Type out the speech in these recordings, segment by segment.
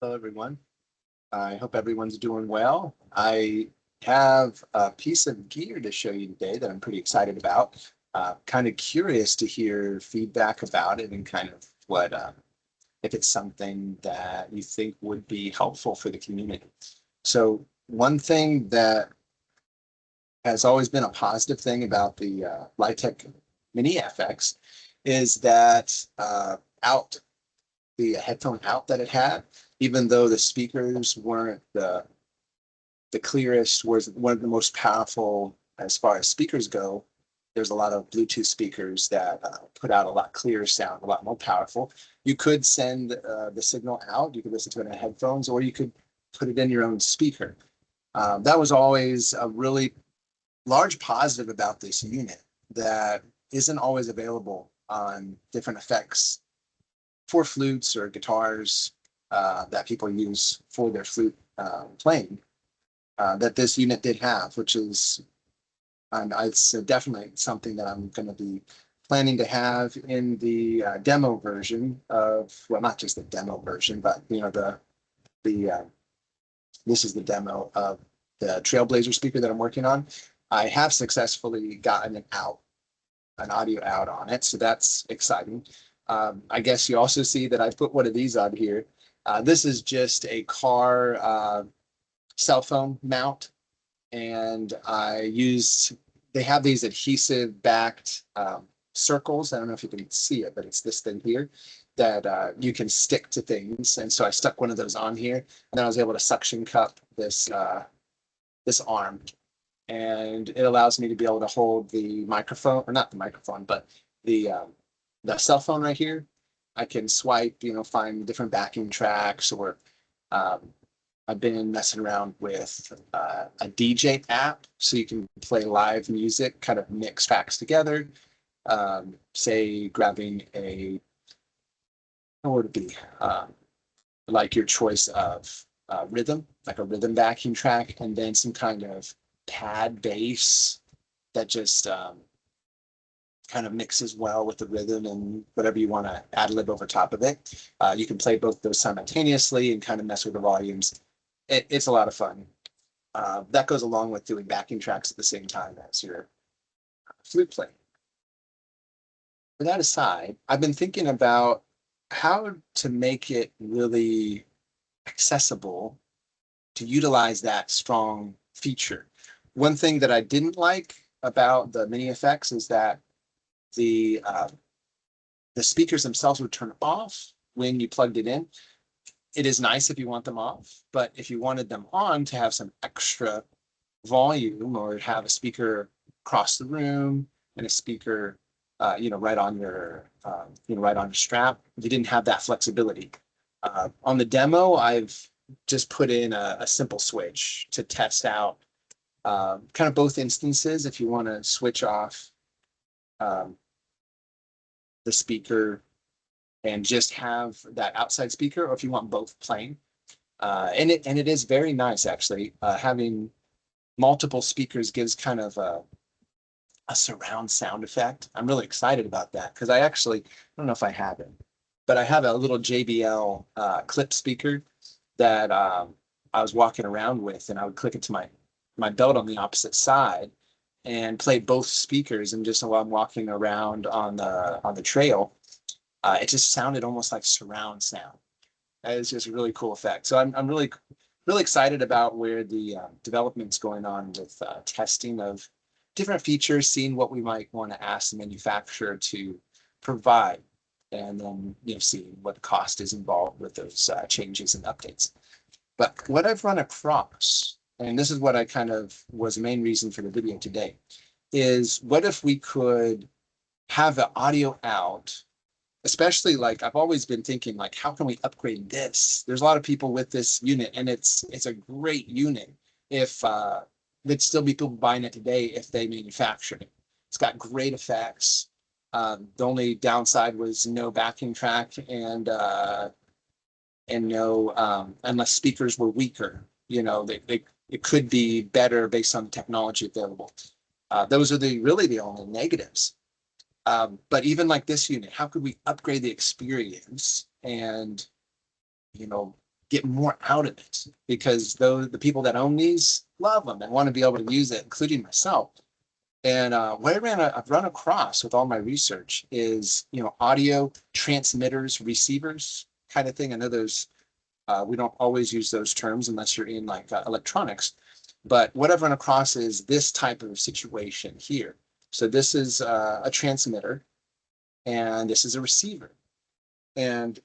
Hello, everyone. I hope everyone's doing well. I have a piece of gear to show you today that I'm pretty excited about. Kind of curious to hear feedback about it and kind of if it's something that you think would be helpful for the community. So one thing that has always been a positive thing about the Litek Mini-FX is that out the headphone out that it had, even though the speakers weren't the clearest, was one of the most powerful as far as speakers go. There's a lot of Bluetooth speakers that put out a lot clearer sound, a lot more powerful. You could send the signal out, you could listen to it in headphones, or you could put it in your own speaker. That was always a really large positive about this unit that isn't always available on different effects for flutes or guitars that people use for their flute playing that this unit did have, which is it's definitely something that I'm going to be planning to have in the demo version of, well, not just the demo version, but this is the demo of the Trailblazer speaker that I'm working on. I have successfully gotten an audio out on it, so that's exciting. I guess you also see that I put one of these on here. This is just a car cell phone mount, and they have these adhesive backed circles. I don't know if you can see it, but it's this thing here that you can stick to things. And so I stuck one of those on here, and then I was able to suction cup this arm, and it allows me to be able to hold the microphone, or not the microphone, but the cell phone right here. I can swipe, find different backing tracks, or I've been messing around with a DJ app, so you can play live music, kind of mix tracks together. Say grabbing what would it be? Like your choice of rhythm, like a rhythm backing track, and then some kind of pad bass that just kind of mixes well with the rhythm and whatever you want to ad lib over top of it. You can play both those simultaneously and kind of mess with the volumes. It's a lot of fun. That goes along with doing backing tracks at the same time as your flute playing. With that aside, I've been thinking about how to make it really accessible to utilize that strong feature. One thing that I didn't like about the Mini-FX is that the speakers themselves would turn off when you plugged it in. It is nice if you want them off, but if you wanted them on to have some extra volume, or have a speaker across the room and a speaker right on your right on your strap, you didn't have that flexibility. On the demo, I've just put in a simple switch to test out kind of both instances. If you want to switch off the speaker and just have that outside speaker, or if you want both playing. And it is very nice, actually. Having multiple speakers gives kind of a surround sound effect. I'm really excited about that because I don't know if I have it, but I have a little JBL clip speaker that I was walking around with, and I would click it to my belt on the opposite side and play both speakers. And just while I'm walking around on the trail, it just sounded almost like surround sound. That is just a really cool effect. So I'm really excited about where the development's going on with testing of different features, seeing what we might want to ask the manufacturer to provide, and then seeing what the cost is involved with those changes and updates. But what I've run across, and this is what I kind of was the main reason for the video today, is what if we could have the audio out, especially like I've always been thinking, like, how can we upgrade this? There's a lot of people with this unit, and it's a great unit. If there'd still be people buying it today if they manufactured it. It's got great effects. The only downside was no backing track and no unless speakers were weaker. It could be better based on the technology available. Those are really the only negatives. But even like this unit, how could we upgrade the experience and get more out of it, because though the people that own these love them and want to be able to use it, including myself. And what I've run across with all my research is, audio transmitters, receivers kind of thing. I know those, we don't always use those terms unless you're in like electronics, but what I've run across is this type of situation here. So this is a transmitter and this is a receiver. And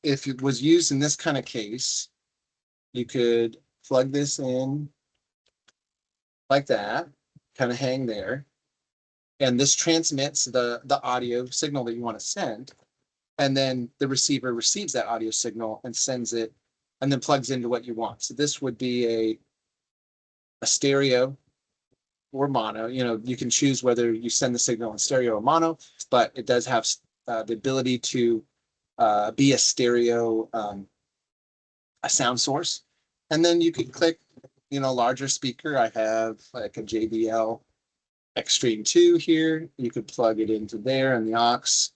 if it was used in this kind of case, you could plug this in like that, kind of hang there. And this transmits the audio signal that you want to send. And then the receiver receives that audio signal and sends it and then plugs into what you want. So this would be a stereo or mono. You can choose whether you send the signal in stereo or mono, but it does have the ability to be a stereo, a sound source. And then you could click, larger speaker. I have like a JBL Extreme 2 here. You could plug it into there in the aux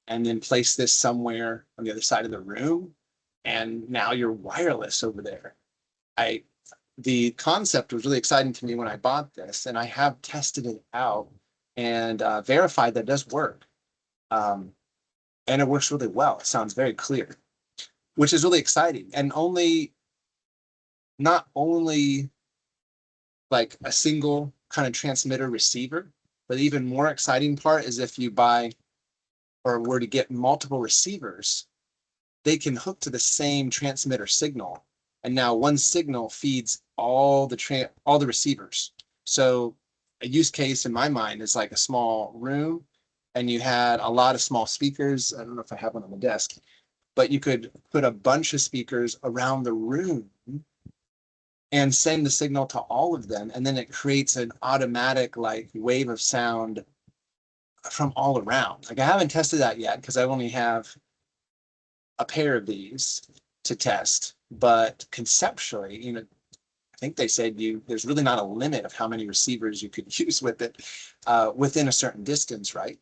and then place this somewhere on the other side of the room. And now you're wireless over there. The concept was really exciting to me when I bought this, and I have tested it out and verified that it does work. And it works really well. It sounds very clear, which is really exciting. And not only like a single kind of transmitter receiver, but the even more exciting part is if you buy or were to get multiple receivers, they can hook to the same transmitter signal. And now one signal feeds all the receivers. So a use case in my mind is like a small room and you had a lot of small speakers. I don't know if I have one on the desk, but you could put a bunch of speakers around the room and send the signal to all of them. And then it creates an automatic like wave of sound from all around. Like I haven't tested that yet because I only have a pair of these to test, but conceptually, I think they said there's really not a limit of how many receivers you could use with it within a certain distance, right?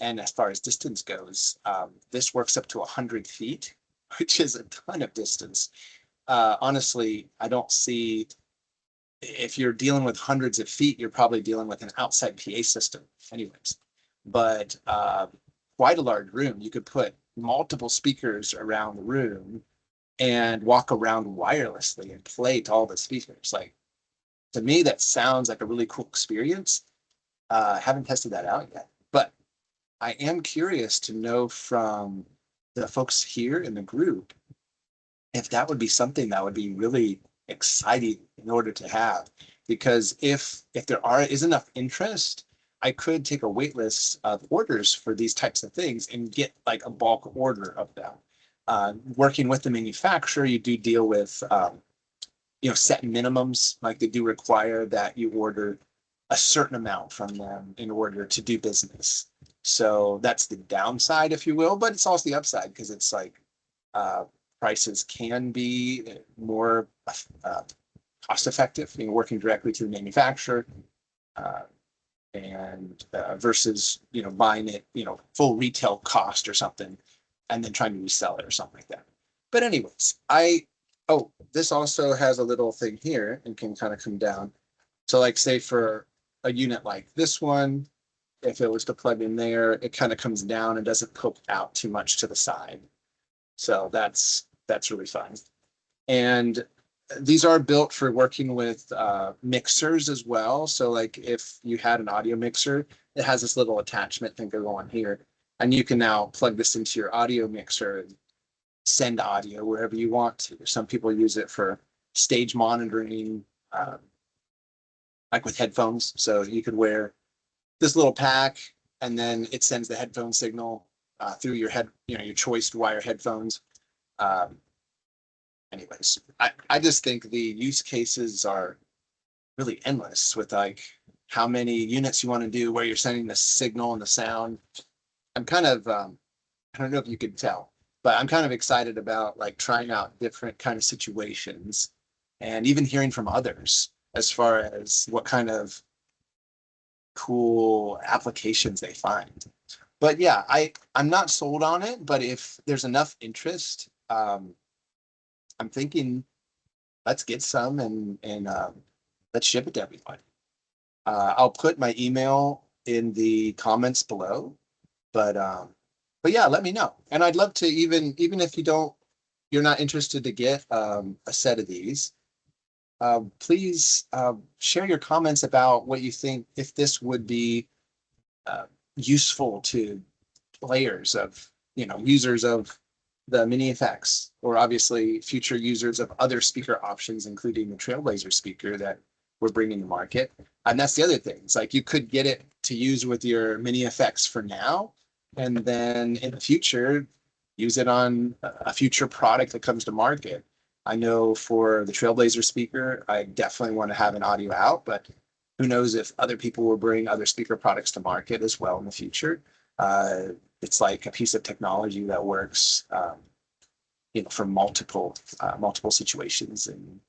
And as far as distance goes, this works up to 100 feet, which is a ton of distance. Honestly, I don't see, if you're dealing with hundreds of feet, you're probably dealing with an outside PA system anyways. But quite a large room, you could put multiple speakers around the room and walk around wirelessly and play to all the speakers. Like, to me, that sounds like a really cool experience. I haven't tested that out yet, but I am curious to know from the folks here in the group if that would be something that would be really exciting in order to have. Because if there is enough interest, I could take a wait list of orders for these types of things and get like a bulk order of them. Working with the manufacturer, you do deal with set minimums. Like they do require that you order a certain amount from them in order to do business. So that's the downside, if you will, but it's also the upside because it's like prices can be more cost effective, working directly to the manufacturer and versus buying it full retail cost or something and then trying to resell it or something like that. But anyways, this also has a little thing here and can kind of come down. So like say for a unit like this one, if it was to plug in there, it kind of comes down and doesn't poke out too much to the side. So that's really fun. And these are built for working with mixers as well. So like if you had an audio mixer, it has this little attachment thing to go on here. And you can now plug this into your audio mixer and send audio wherever you want to. Some people use it for stage monitoring, like with headphones. So you could wear this little pack and then it sends the headphone signal through your your choice wire headphones. Anyways, I just think the use cases are really endless with like how many units you want to do, where you're sending the signal and the sound. I'm kind of, I don't know if you could tell, but I'm kind of excited about like trying out different kind of situations and even hearing from others as far as what kind of cool applications they find. But yeah, I'm not sold on it, but if there's enough interest, I'm thinking let's get some and let's ship it to everybody. I'll put my email in the comments below, but yeah, let me know. And I'd love to, even if you're not interested to get a set of these, please share your comments about what you think, if this would be uh, useful to players of, users of the Mini-FX, or obviously future users of other speaker options, including the Trailblazer speaker that we're bringing to market. And that's the other thing. It's like you could get it to use with your Mini-FX for now, and then in the future, use it on a future product that comes to market. I know for the Trailblazer speaker, I definitely want to have an audio out, but who knows if other people will bring other speaker products to market as well in the future. It's like a piece of technology that works, for multiple situations and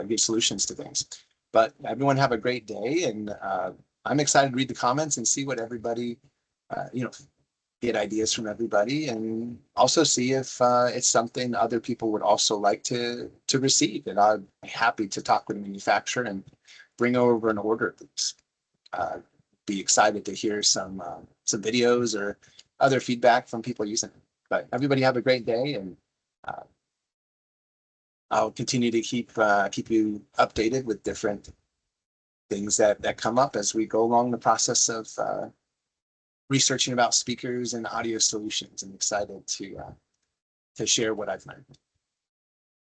give solutions to things. But everyone have a great day, and I'm excited to read the comments and see what everybody, get ideas from everybody, and also see if it's something other people would also like to receive. And I'd be happy to talk with the manufacturer and bring over an order of these. Be excited to hear some videos or other feedback from people using it. But everybody have a great day, and I'll continue to keep you updated with different things that come up as we go along the process of researching about speakers and audio solutions. I'm excited to share what I've learned.